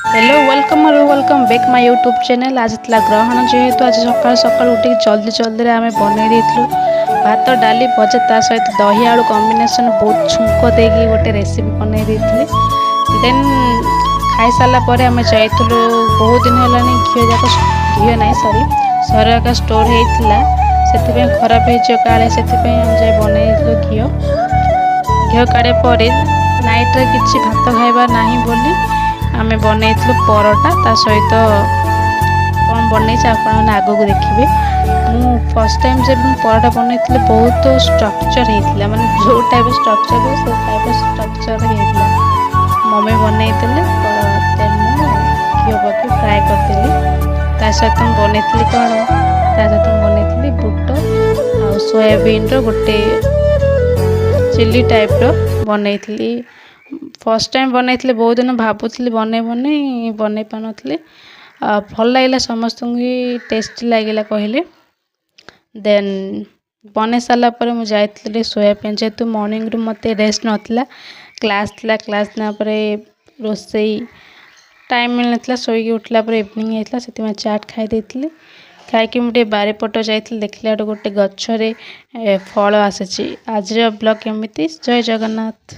Hello welcome और welcome back my YouTube channel. आज था ग्रहण जेहेतु आज सकाल सकाल उठ जल्दी जल्दी आम बनई देलु भात डाली भजा ता सहित दही आलू कॉम्बिनेशन बहुत छुंक देगी गोटे रेसिपी बनई देती। देन खाई सारा पर आम जाइलु बहुत दिन है घी जाक घी ना सरी सर एका स्टोर होता से खराब हो काले से बनई घी घी काढ़े पर नाइट रे किसी भात खाइबा नहीं बोली आमे बनईलु परोटा ता सहित कौन बनई आपने आगक देखिए। मु फर्स्ट टाइम जब परोटा बनई बहुत स्ट्रक्चर होता माने जो टाइप स्ट्रक्चर हो से टाइप स्ट्रक्चर होता मम्मी बनई देले देन घी पके फ्राए करदेली ता सहित बनई कौन ता सहित बनई बुट आ सोयाबीन गोटे चिली टाइप रो बनई। फर्स्ट टाइम बनई बहुत दिन भावुली बन पानी भल लगे समस्त टेस्टी लगे कहले। देन बन सारा पर मुझे जाइली सोयाबीन जेहेतु मॉर्निंग रू मत रेस्ट नाला क्लास ना रोसई टाइम मिल ना शोक उठला इवनिंग होता से चाट खाई खाई मुझे बारीपट जाइली देखला गोटे गचरे फल आसी। आज ब्लॉग एमती। जय जगन्नाथ।